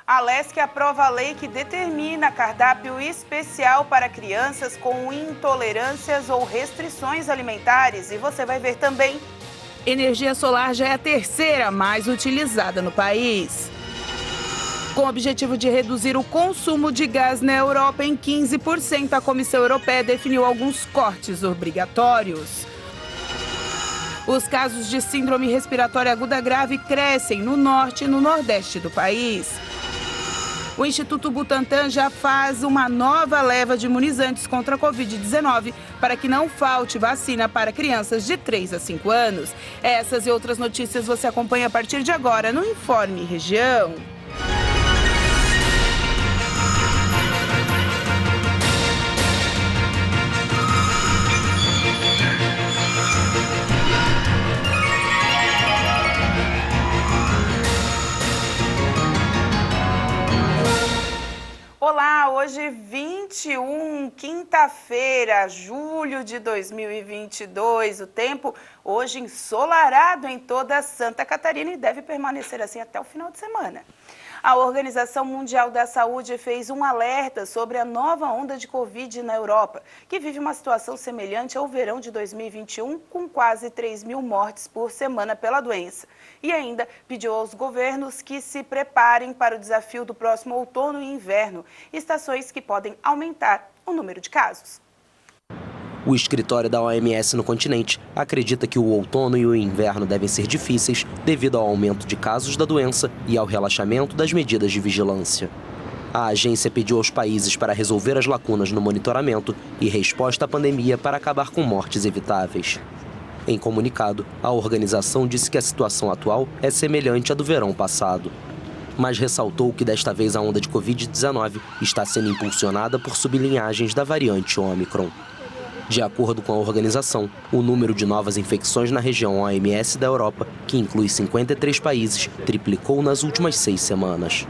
A Lesc aprova a lei que determina cardápio especial para crianças com intolerâncias ou restrições alimentares. E você vai ver também. Energia solar já é a terceira mais utilizada no país. Com o objetivo de reduzir o consumo de gás na Europa em 15%, a Comissão Europeia definiu alguns cortes obrigatórios. Os casos de síndrome respiratória aguda grave crescem no norte e no nordeste do país. O Instituto Butantan já faz uma nova leva de imunizantes contra a Covid-19 para que não falte vacina para crianças de 3 a 5 anos. Essas e outras notícias você acompanha a partir de agora no Informe Região. Olá, hoje 21, quinta-feira, julho de 2022. O tempo hoje ensolarado em toda Santa Catarina e deve permanecer assim até o final de semana. A Organização Mundial da Saúde fez um alerta sobre a nova onda de Covid na Europa, que vive uma situação semelhante ao verão de 2021, com quase 3 mil mortes por semana pela doença. E ainda pediu aos governos que se preparem para o desafio do próximo outono e inverno, estações que podem aumentar o número de casos. O escritório da OMS no continente acredita que o outono e o inverno devem ser difíceis devido ao aumento de casos da doença e ao relaxamento das medidas de vigilância. A agência pediu aos países para resolver as lacunas no monitoramento e resposta à pandemia para acabar com mortes evitáveis. Em comunicado, a organização disse que a situação atual é semelhante à do verão passado, mas ressaltou que desta vez a onda de Covid-19 está sendo impulsionada por sublinhagens da variante Ômicron. De acordo com a organização, o número de novas infecções na região OMS da Europa, que inclui 53 países, triplicou nas últimas 6 semanas.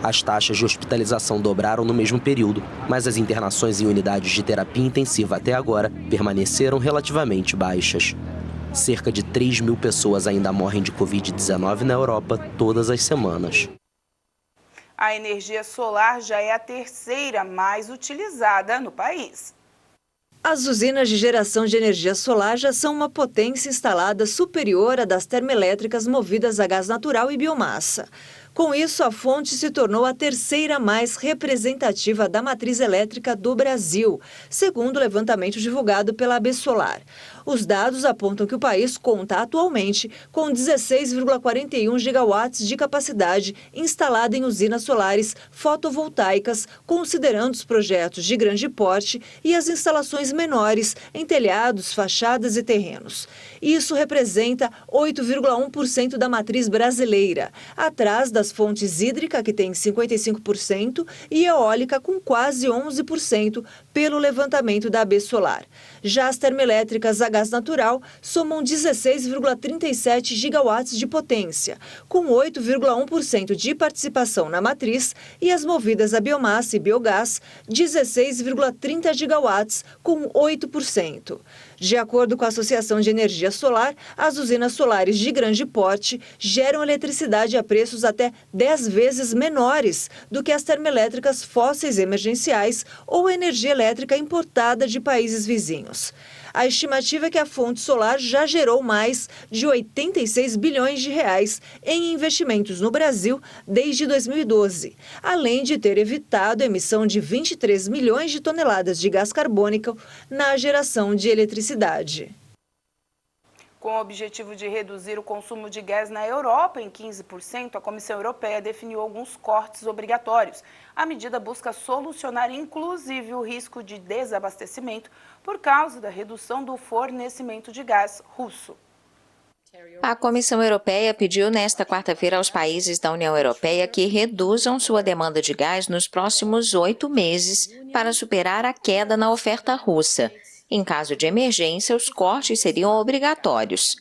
As taxas de hospitalização dobraram no mesmo período, mas as internações em unidades de terapia intensiva até agora permaneceram relativamente baixas. Cerca de 3 mil pessoas ainda morrem de Covid-19 na Europa todas as semanas. A energia solar já é a terceira mais utilizada no país. As usinas de geração de energia solar já são uma potência instalada superior à das termoelétricas movidas a gás natural e biomassa. Com isso, a fonte se tornou a terceira mais representativa da matriz elétrica do Brasil, segundo o levantamento divulgado pela AB Solar. Os dados apontam que o país conta atualmente com 16,41 gigawatts de capacidade instalada em usinas solares fotovoltaicas, considerando os projetos de grande porte e as instalações menores em telhados, fachadas e terrenos. Isso representa 8,1% da matriz brasileira, atrás das fontes hídrica, que tem 55%, e eólica, com quase 11%, pelo levantamento da AB Solar. Já as termoelétricas a gás natural somam 16,37 gigawatts de potência, com 8,1% de participação na matriz, e as movidas a biomassa e biogás, 16,30 gigawatts, com 8%. De acordo com a Associação de Energia Solar, as usinas solares de grande porte geram eletricidade a preços até 10 vezes menores do que as termoelétricas fósseis emergenciais ou energia elétrica importada de países vizinhos. A estimativa é que a fonte solar já gerou mais de 86 bilhões de reais em investimentos no Brasil desde 2012, além de ter evitado a emissão de 23 milhões de toneladas de gás carbônico na geração de eletricidade. Com o objetivo de reduzir o consumo de gás na Europa em 15%, a Comissão Europeia definiu alguns cortes obrigatórios. A medida busca solucionar inclusive o risco de desabastecimento por causa da redução do fornecimento de gás russo. A Comissão Europeia pediu nesta quarta-feira aos países da União Europeia que reduzam sua demanda de gás nos próximos 8 meses para superar a queda na oferta russa. Em caso de emergência, os cortes seriam obrigatórios.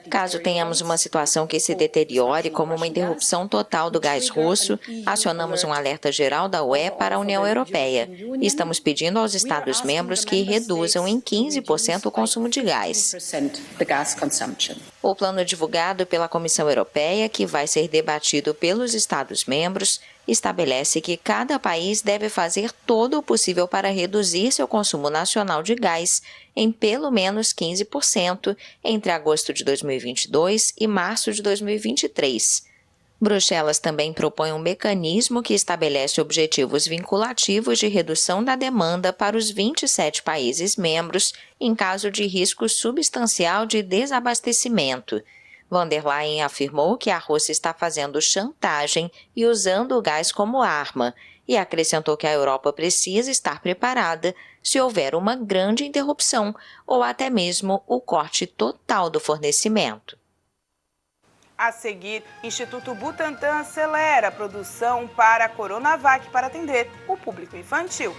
Caso tenhamos uma situação que se deteriore, como uma interrupção total do gás russo, acionamos um alerta geral da UE para a União Europeia e estamos pedindo aos Estados-membros que reduzam em 15% o consumo de gás. O plano divulgado pela Comissão Europeia, que vai ser debatido pelos Estados-membros, estabelece que cada país deve fazer todo o possível para reduzir seu consumo nacional de gás em pelo menos 15% entre agosto de 2022 e março de 2023. Bruxelas também propõe um mecanismo que estabelece objetivos vinculativos de redução da demanda para os 27 países membros em caso de risco substancial de desabastecimento. Von der Leyen afirmou que a Rússia está fazendo chantagem e usando o gás como arma, e acrescentou que a Europa precisa estar preparada se houver uma grande interrupção ou até mesmo o corte total do fornecimento. A seguir, Instituto Butantan acelera a produção para a Coronavac para atender o público infantil.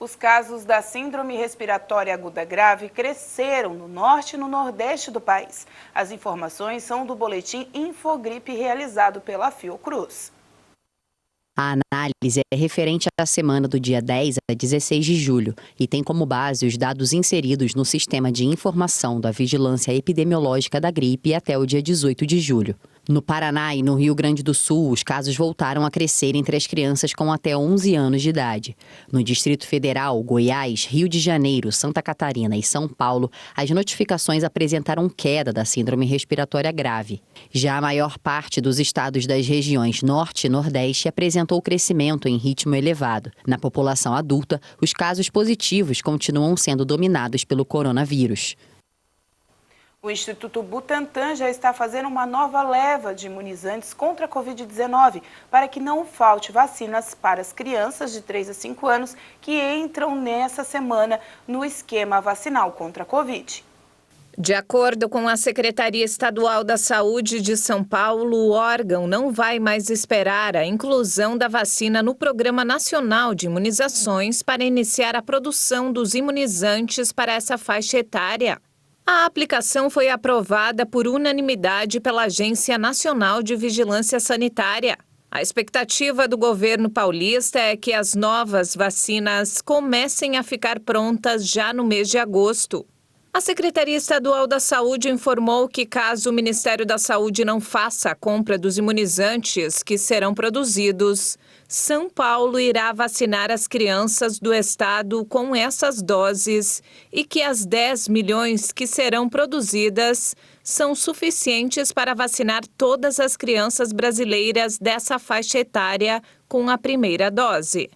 Os casos da síndrome respiratória aguda grave cresceram no norte e no nordeste do país. As informações são do boletim Infogripe realizado pela Fiocruz. A análise é referente à semana do dia 10 a 16 de julho e tem como base os dados inseridos no Sistema de Informação da Vigilância Epidemiológica da Gripe até o dia 18 de julho. No Paraná e no Rio Grande do Sul, os casos voltaram a crescer entre as crianças com até 11 anos de idade. No Distrito Federal, Goiás, Rio de Janeiro, Santa Catarina e São Paulo, as notificações apresentaram queda da síndrome respiratória grave. Já a maior parte dos estados das regiões Norte e Nordeste apresentou crescimento em ritmo elevado. Na população adulta, os casos positivos continuam sendo dominados pelo coronavírus. O Instituto Butantan já está fazendo uma nova leva de imunizantes contra a Covid-19 para que não falte vacinas para as crianças de 3 a 5 anos que entram nessa semana no esquema vacinal contra a Covid. De acordo com a Secretaria Estadual da Saúde de São Paulo, o órgão não vai mais esperar a inclusão da vacina no Programa Nacional de Imunizações para iniciar a produção dos imunizantes para essa faixa etária. A aplicação foi aprovada por unanimidade pela Agência Nacional de Vigilância Sanitária. A expectativa do governo paulista é que as novas vacinas comecem a ficar prontas já no mês de agosto. A Secretaria Estadual da Saúde informou que, caso o Ministério da Saúde não faça a compra dos imunizantes que serão produzidos, São Paulo irá vacinar as crianças do estado com essas doses e que as 10 milhões que serão produzidas são suficientes para vacinar todas as crianças brasileiras dessa faixa etária com a primeira dose.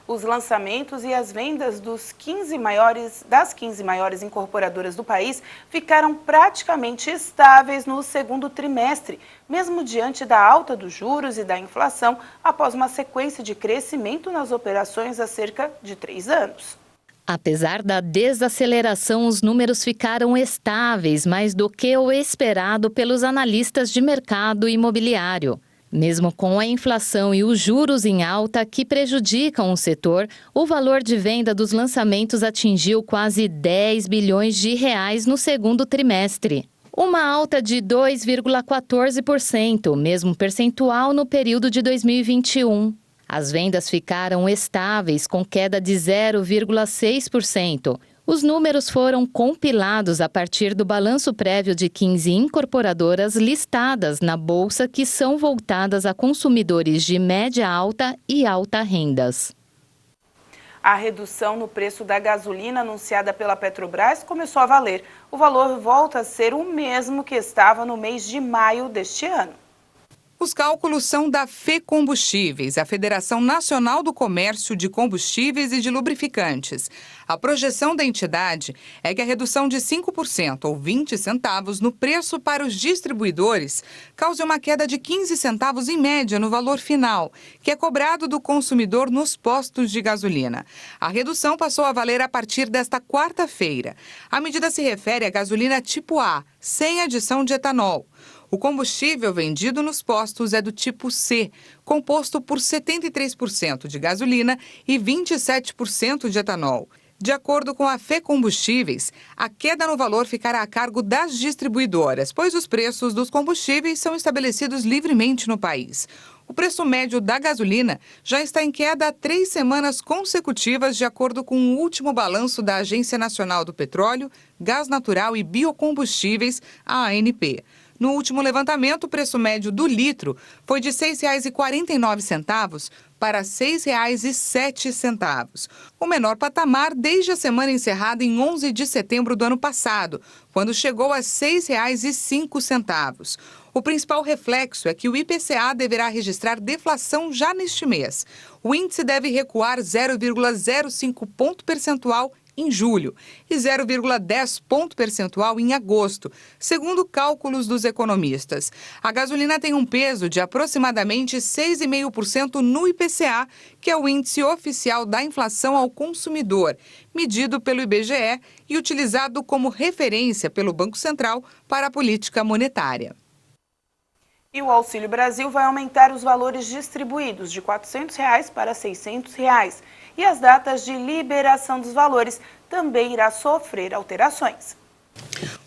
Os lançamentos e as vendas das 15 maiores incorporadoras do país ficaram praticamente estáveis no segundo trimestre, mesmo diante da alta dos juros e da inflação, após uma sequência de crescimento nas operações há cerca de 3 anos. Apesar da desaceleração, os números ficaram estáveis, mais do que o esperado pelos analistas de mercado imobiliário. Mesmo com a inflação e os juros em alta que prejudicam o setor, o valor de venda dos lançamentos atingiu quase 10 bilhões de reais no segundo trimestre. Uma alta de 2,14%, mesmo percentual no período de 2021. As vendas ficaram estáveis, com queda de 0,6%. Os números foram compilados a partir do balanço prévio de 15 incorporadoras listadas na Bolsa que são voltadas a consumidores de média alta e alta rendas. A redução no preço da gasolina anunciada pela Petrobras começou a valer. O valor volta a ser o mesmo que estava no mês de maio deste ano. Os cálculos são da FECombustíveis, a Federação Nacional do Comércio de Combustíveis e de Lubrificantes. A projeção da entidade é que a redução de 5% ou 20 centavos no preço para os distribuidores cause uma queda de 15 centavos em média no valor final, que é cobrado do consumidor nos postos de gasolina. A redução passou a valer a partir desta quarta-feira. A medida se refere à gasolina tipo A, sem adição de etanol. O combustível vendido nos postos é do tipo C, composto por 73% de gasolina e 27% de etanol. De acordo com a FECombustíveis, a queda no valor ficará a cargo das distribuidoras, pois os preços dos combustíveis são estabelecidos livremente no país. O preço médio da gasolina já está em queda há 3 semanas consecutivas, de acordo com o último balanço da Agência Nacional do Petróleo, Gás Natural e Biocombustíveis, a ANP. No último levantamento, o preço médio do litro foi de R$ 6,49 para R$ 6,07, o menor patamar desde a semana encerrada em 11 de setembro do ano passado, quando chegou a R$ 6,05. O principal reflexo é que o IPCA deverá registrar deflação já neste mês. O índice deve recuar 0,05 ponto percentual em julho e 0,10 ponto percentual em agosto, segundo cálculos dos economistas. A gasolina tem um peso de aproximadamente 6,5% no IPCA, que é o índice oficial da inflação ao consumidor, medido pelo IBGE e utilizado como referência pelo Banco Central para a política monetária. E o Auxílio Brasil vai aumentar os valores distribuídos de R$ 400 para R$ 600. E as datas de liberação dos valores também irá sofrer alterações.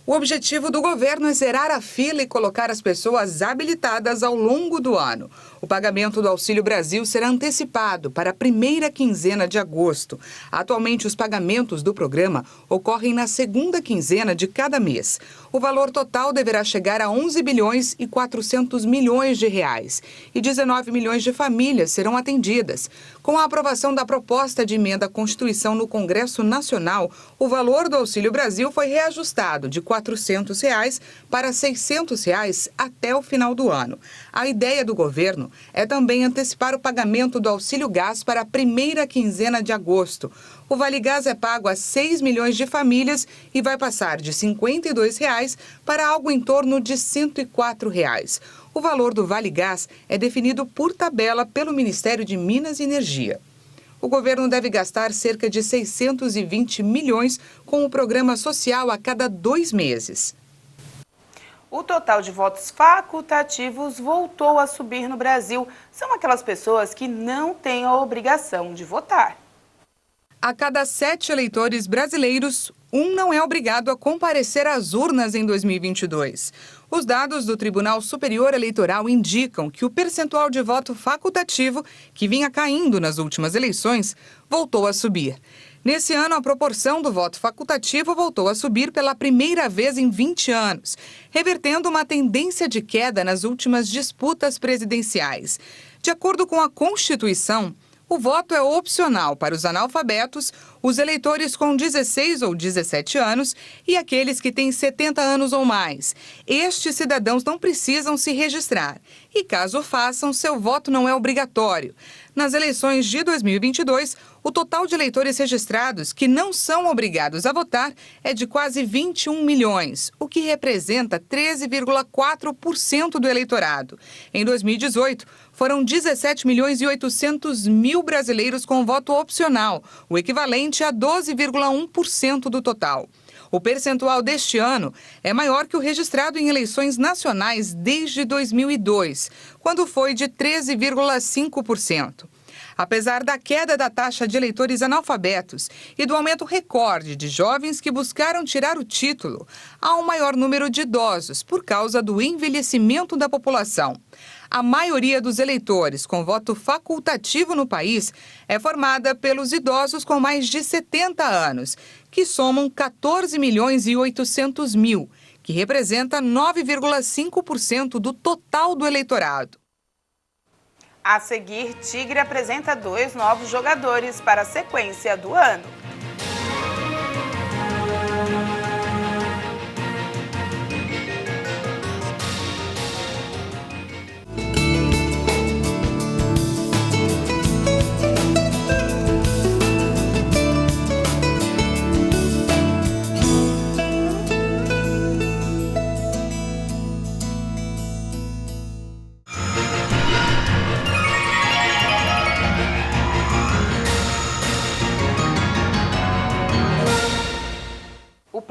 O objetivo do governo é zerar a fila e colocar as pessoas habilitadas ao longo do ano. O pagamento do Auxílio Brasil será antecipado para a primeira quinzena de agosto. Atualmente, os pagamentos do programa ocorrem na segunda quinzena de cada mês. O valor total deverá chegar a 11 bilhões e 400 milhões de reais. E 19 milhões de famílias serão atendidas. Com a aprovação da proposta de emenda à Constituição no Congresso Nacional, o valor do Auxílio Brasil foi reajustado de R$ 400 para R$ 600 até o final do ano. A ideia do governo é também antecipar o pagamento do Auxílio Gás para a primeira quinzena de agosto. O Vale Gás é pago a 6 milhões de famílias e vai passar de R$ 52 para algo em torno de R$ 104. O valor do Vale Gás é definido por tabela pelo Ministério de Minas e Energia. O governo deve gastar cerca de 620 milhões com o programa social a cada 2 meses. O total de votos facultativos voltou a subir no Brasil. São aquelas pessoas que não têm a obrigação de votar. A cada 7 eleitores brasileiros, um não é obrigado a comparecer às urnas em 2022. Os dados do Tribunal Superior Eleitoral indicam que o percentual de voto facultativo, que vinha caindo nas últimas eleições, voltou a subir. Nesse ano, a proporção do voto facultativo voltou a subir pela primeira vez em 20 anos, revertendo uma tendência de queda nas últimas disputas presidenciais. De acordo com a Constituição, o voto é opcional para os analfabetos, os eleitores com 16 ou 17 anos e aqueles que têm 70 anos ou mais. Estes cidadãos não precisam se registrar e, caso façam, seu voto não é obrigatório. Nas eleições de 2022, o total de eleitores registrados que não são obrigados a votar é de quase 21 milhões, o que representa 13,4% do eleitorado. Em 2018, foram 17 milhões e 800 mil brasileiros com voto opcional, o equivalente a 12,1% do total. O percentual deste ano é maior que o registrado em eleições nacionais desde 2002, quando foi de 13,5%. Apesar da queda da taxa de eleitores analfabetos e do aumento recorde de jovens que buscaram tirar o título, há um maior número de idosos por causa do envelhecimento da população. A maioria dos eleitores com voto facultativo no país é formada pelos idosos com mais de 70 anos, que somam 14 milhões e 800 mil, que representa 9,5% do total do eleitorado. A seguir, Tigre apresenta 2 novos jogadores para a sequência do ano.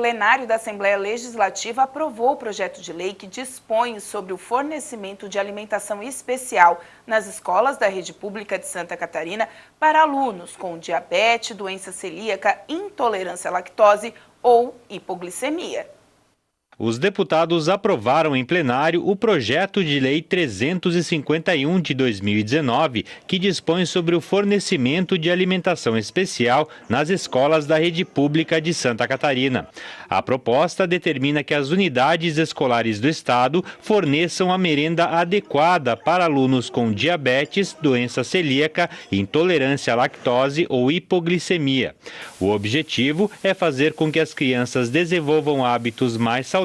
plenário da Assembleia Legislativa aprovou o projeto de lei que dispõe sobre o fornecimento de alimentação especial nas escolas da rede pública de Santa Catarina para alunos com diabetes, doença celíaca, intolerância à lactose ou hipoglicemia. Os deputados aprovaram em plenário o projeto de lei 351 de 2019, que dispõe sobre o fornecimento de alimentação especial nas escolas da rede pública de Santa Catarina. A proposta determina que as unidades escolares do estado forneçam a merenda adequada para alunos com diabetes, doença celíaca, intolerância à lactose ou hipoglicemia. O objetivo é fazer com que as crianças desenvolvam hábitos mais saudáveis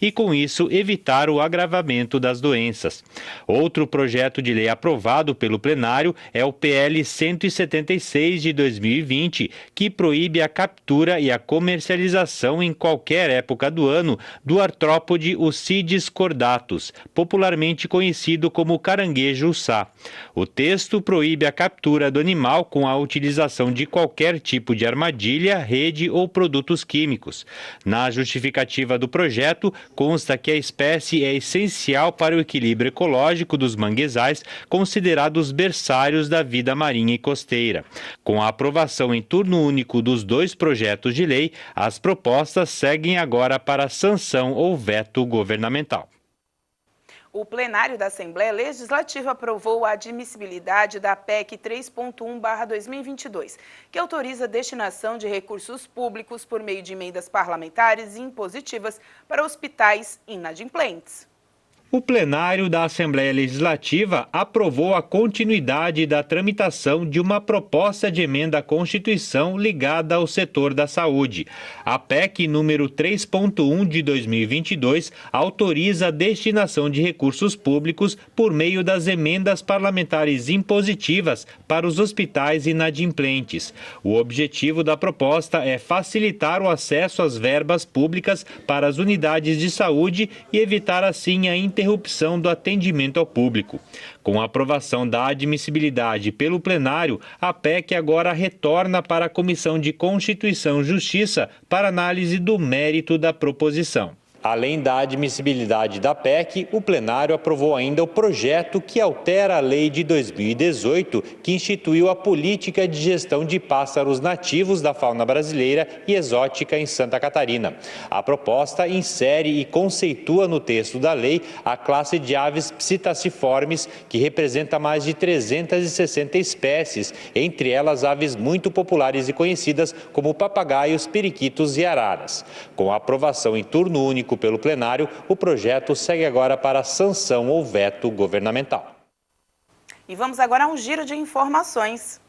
e, com isso, evitar o agravamento das doenças. Outro projeto de lei aprovado pelo plenário é o PL 176 de 2020, que proíbe a captura e a comercialização em qualquer época do ano do artrópode Ucidis cordatus, popularmente conhecido como caranguejo-uçá. O texto proíbe a captura do animal com a utilização de qualquer tipo de armadilha, rede ou produtos químicos. Na justificativa do projeto, consta que a espécie é essencial para o equilíbrio ecológico dos manguezais, considerados berçários da vida marinha e costeira. Com a aprovação em turno único dos dois projetos de lei, as propostas seguem agora para sanção ou veto governamental. O plenário da Assembleia Legislativa aprovou a admissibilidade da PEC 3.1/2022, que autoriza a destinação de recursos públicos por meio de emendas parlamentares e impositivas para hospitais inadimplentes. O plenário da Assembleia Legislativa aprovou a continuidade da tramitação de uma proposta de emenda à Constituição ligada ao setor da saúde. A PEC número 3.1 de 2022 autoriza a destinação de recursos públicos por meio das emendas parlamentares impositivas para os hospitais inadimplentes. O objetivo da proposta é facilitar o acesso às verbas públicas para as unidades de saúde e evitar assim a interrupção do atendimento ao público. Com a aprovação da admissibilidade pelo plenário, a PEC agora retorna para a Comissão de Constituição e Justiça para análise do mérito da proposição. Além da admissibilidade da PEC, o plenário aprovou ainda o projeto que altera a lei de 2018, que instituiu a política de gestão de pássaros nativos da fauna brasileira e exótica em Santa Catarina. A proposta insere e conceitua no texto da lei a classe de aves psittaciformes, que representa mais de 360 espécies, entre elas aves muito populares e conhecidas como papagaios, periquitos e araras. Com a aprovação em turno único pelo plenário, o projeto segue agora para sanção ou veto governamental. E vamos agora a um giro de informações.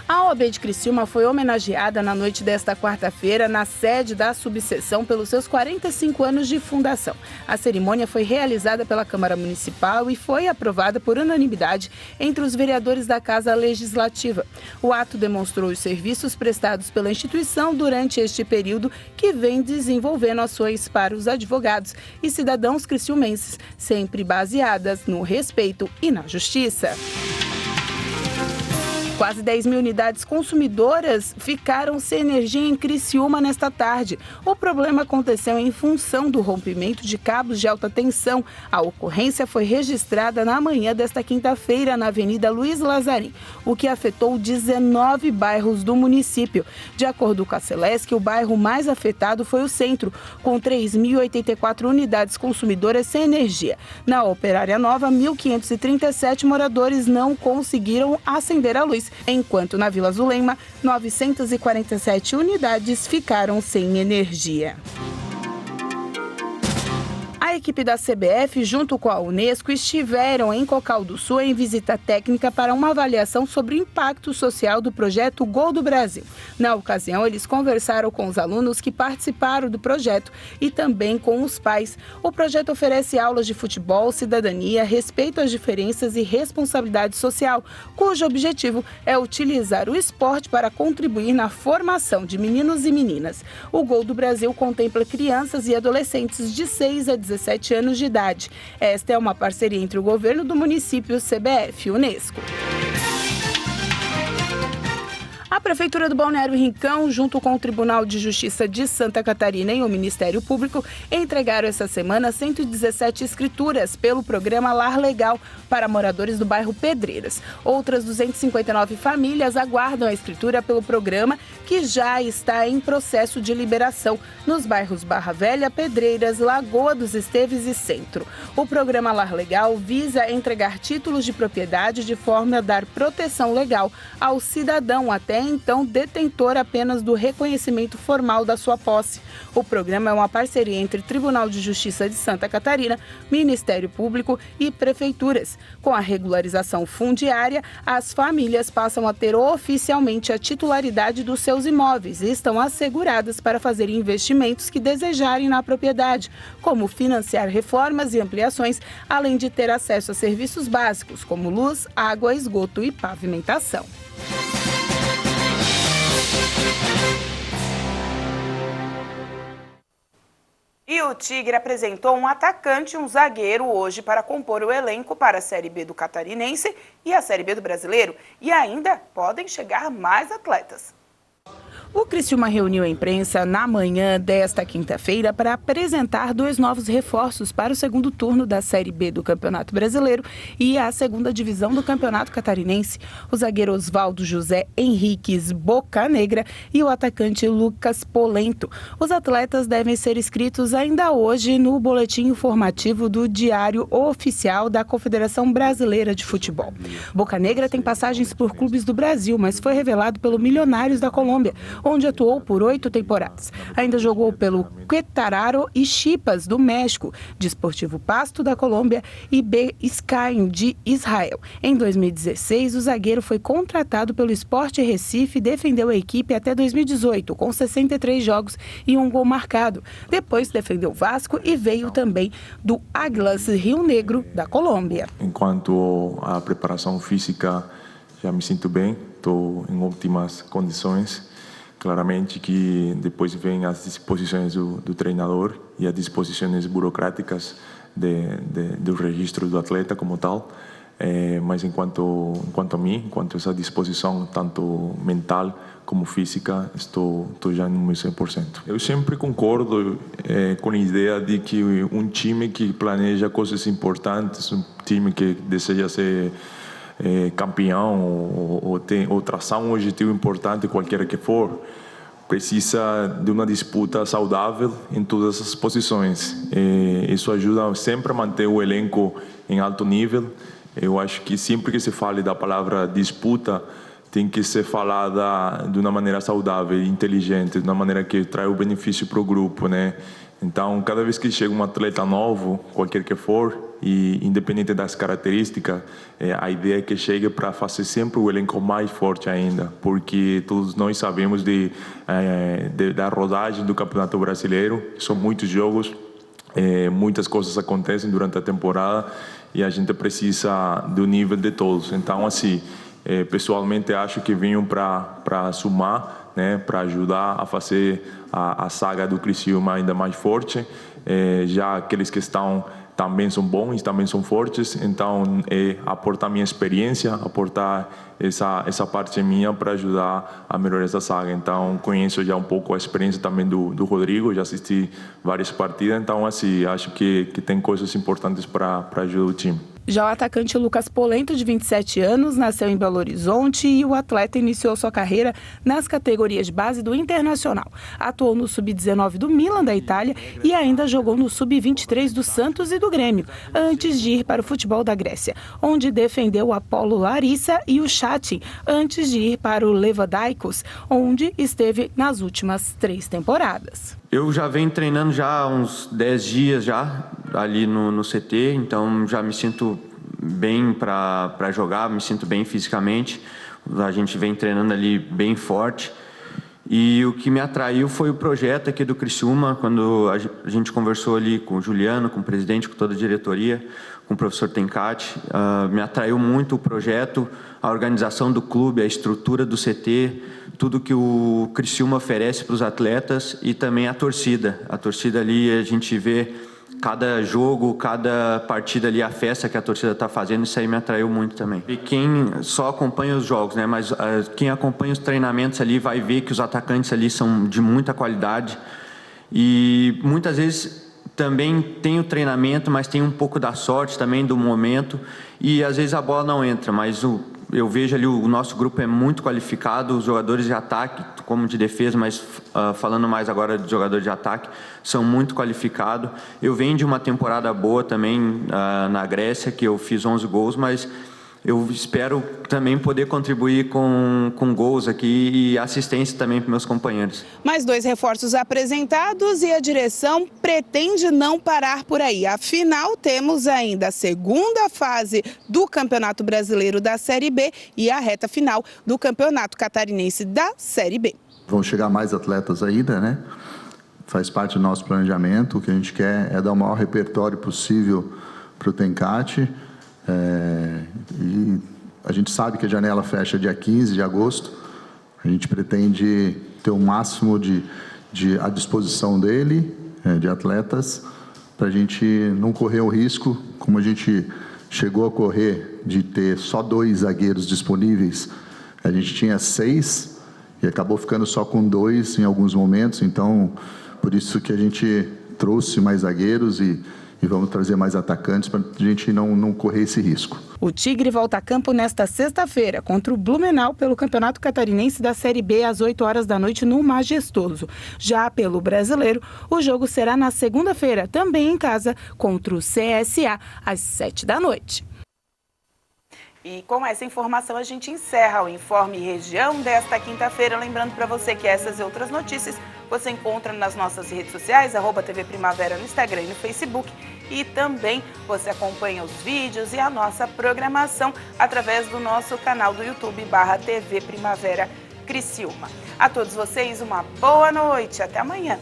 A OAB de Criciúma foi homenageada na noite desta quarta-feira na sede da subseção pelos seus 45 anos de fundação. A cerimônia foi realizada pela Câmara Municipal e foi aprovada por unanimidade entre os vereadores da Casa Legislativa. O ato demonstrou os serviços prestados pela instituição durante este período, que vem desenvolvendo ações para os advogados e cidadãos criciumenses, sempre baseadas no respeito e na justiça. Quase 10 mil unidades consumidoras ficaram sem energia em Criciúma nesta tarde. O problema aconteceu em função do rompimento de cabos de alta tensão. A ocorrência foi registrada na manhã desta quinta-feira na Avenida Luiz Lazarim, o que afetou 19 bairros do município. De acordo com a Celesc, o bairro mais afetado foi o centro, com 3.084 unidades consumidoras sem energia. Na Operária Nova, 1.537 moradores não conseguiram acender a luz, enquanto na Vila Zulema, 947 unidades ficaram sem energia. A equipe da CBF, junto com a Unesco, estiveram em Cocal do Sul em visita técnica para uma avaliação sobre o impacto social do projeto Gol do Brasil. Na ocasião, eles conversaram com os alunos que participaram do projeto e também com os pais. O projeto oferece aulas de futebol, cidadania, respeito às diferenças e responsabilidade social, cujo objetivo é utilizar o esporte para contribuir na formação de meninos e meninas. O Gol do Brasil contempla crianças e adolescentes de 6 a 17 anos de idade. Esta é uma parceria entre o governo do município, CBF e Unesco. A Prefeitura do Balneário Rincão, junto com o Tribunal de Justiça de Santa Catarina e o Ministério Público, entregaram essa semana 117 escrituras pelo programa Lar Legal para moradores do bairro Pedreiras. Outras 259 famílias aguardam a escritura pelo programa, que já está em processo de liberação nos bairros Barra Velha, Pedreiras, Lagoa dos Esteves e Centro. O programa Lar Legal visa entregar títulos de propriedade de forma a dar proteção legal ao cidadão, até então detentor apenas do reconhecimento formal da sua posse. O programa é uma parceria entre Tribunal de Justiça de Santa Catarina, Ministério Público e prefeituras. Com a regularização fundiária, as famílias passam a ter oficialmente a titularidade dos seus imóveis e estão asseguradas para fazer investimentos que desejarem na propriedade, como financiar reformas e ampliações, além de ter acesso a serviços básicos como luz, água, esgoto e pavimentação. E o Tigre apresentou um atacante e um zagueiro hoje para compor o elenco para a Série B do Catarinense e a Série B do Brasileiro. E ainda podem chegar mais atletas. O Criciúma reuniu a imprensa na manhã desta quinta-feira para apresentar 2 novos reforços para o segundo turno da Série B do Campeonato Brasileiro e a segunda divisão do Campeonato Catarinense. O zagueiro Oswaldo José Henriques Bocanegra e o atacante Lucas Polento. Os atletas devem ser inscritos ainda hoje no boletim informativo do Diário Oficial da Confederação Brasileira de Futebol. Bocanegra tem passagens por clubes do Brasil, mas foi revelado pelo Milionários da Colômbia, onde atuou por 8 temporadas. Ainda jogou pelo Querétaro e Chipas, do México, Desportivo Pasto, da Colômbia e Beskirim, de Israel. Em 2016, o zagueiro foi contratado pelo Sport Recife e defendeu a equipe até 2018, com 63 jogos e 1 gol marcado. Depois defendeu o Vasco e veio também do Águilas Rio Negro, da Colômbia. Enquanto à preparação física, já me sinto bem, estou em ótimas condições. Claramente que depois vem as disposições do treinador e as disposições burocráticas do registro do atleta como tal. Mas enquanto a mim, enquanto essa disposição tanto mental como física, estou já no meu 100%. Eu sempre concordo com a ideia de que um time que planeja coisas importantes, um time que deseja ser campeão ou traçar um objetivo importante, qualquer que for, precisa de uma disputa saudável em todas as posições. Isso ajuda sempre a manter o elenco em alto nível. Eu acho que sempre que se fale da palavra disputa, tem que ser falada de uma maneira saudável, inteligente, de uma maneira que traga o benefício para o grupo, né? Então, cada vez que chega um atleta novo, qualquer que for, e independente das características, a ideia é que chegue para fazer sempre o elenco mais forte ainda, porque todos nós sabemos da rodagem do Campeonato Brasileiro, são muitos jogos, muitas coisas acontecem durante a temporada e a gente precisa do nível de todos. Então, assim, pessoalmente acho que venham para somar, né, para ajudar a fazer a saga do Criciúma ainda mais forte. Já aqueles que estão também são bons, também são fortes, então aportar minha experiência, aportar essa parte minha para ajudar a melhorar essa saga. Então conheço já um pouco a experiência também do Rodrigo, já assisti várias partidas, então assim, acho que tem coisas importantes para ajudar o time. Já o atacante Lucas Polento, de 27 anos, nasceu em Belo Horizonte e o atleta iniciou sua carreira nas categorias de base do Internacional. Atuou no Sub-19 do Milan, da Itália, e ainda jogou no Sub-23 do Santos e do Grêmio, antes de ir para o futebol da Grécia, onde defendeu o Apolo Larissa e o Chatin, antes de ir para o Levadaikos, onde esteve nas últimas 3 temporadas. Eu já venho treinando já há uns 10 dias já ali no CT, então já me sinto bem para jogar, me sinto bem fisicamente. A gente vem treinando ali bem forte. E o que me atraiu foi o projeto aqui do Criciúma, quando a gente conversou ali com o Juliano, com o presidente, com toda a diretoria, com o professor Tencati. Me atraiu muito o projeto, a organização do clube, a estrutura do CT, tudo que o Criciúma oferece para os atletas e também a torcida. A torcida ali, a gente vê cada jogo, cada partida ali, a festa que a torcida está fazendo, isso aí me atraiu muito também. E quem só acompanha os jogos, né, mas quem acompanha os treinamentos ali vai ver que os atacantes ali são de muita qualidade e muitas vezes também tem o treinamento, mas tem um pouco da sorte também, do momento, e às vezes a bola não entra, mas eu vejo ali o nosso grupo é muito qualificado, os jogadores de ataque, como de defesa, mas falando mais agora de jogador de ataque, são muito qualificados. Eu venho de uma temporada boa também na Grécia, que eu fiz 11 gols, mas eu espero também poder contribuir com gols aqui e assistência também para meus companheiros. Mais 2 reforços apresentados e a direção pretende não parar por aí. Afinal, temos ainda a segunda fase do Campeonato Brasileiro da Série B e a reta final do Campeonato Catarinense da Série B. Vão chegar mais atletas ainda, né? Faz parte do nosso planejamento. O que a gente quer é dar o maior repertório possível para o Tencate. E a gente sabe que a janela fecha dia 15 de agosto. A gente pretende ter o máximo à disposição dele, de atletas, para a gente não correr o risco, como a gente chegou a correr, de ter só 2 zagueiros disponíveis. A gente tinha 6 e acabou ficando só com 2 em alguns momentos. Então, por isso que a gente trouxe mais zagueiros e vamos trazer mais atacantes para a gente não correr esse risco. O Tigre volta a campo nesta sexta-feira contra o Blumenau pelo Campeonato Catarinense da Série B às 8 horas da noite no Majestoso. Já pelo Brasileiro, o jogo será na segunda-feira, também em casa, contra o CSA às 7 da noite. E com essa informação a gente encerra o Informe Região desta quinta-feira. Lembrando para você que essas e outras notícias você encontra nas nossas redes sociais, @TV Primavera no Instagram e no Facebook. E também você acompanha os vídeos e a nossa programação através do nosso canal do YouTube /TV Primavera Criciúma. A todos vocês uma boa noite, até amanhã.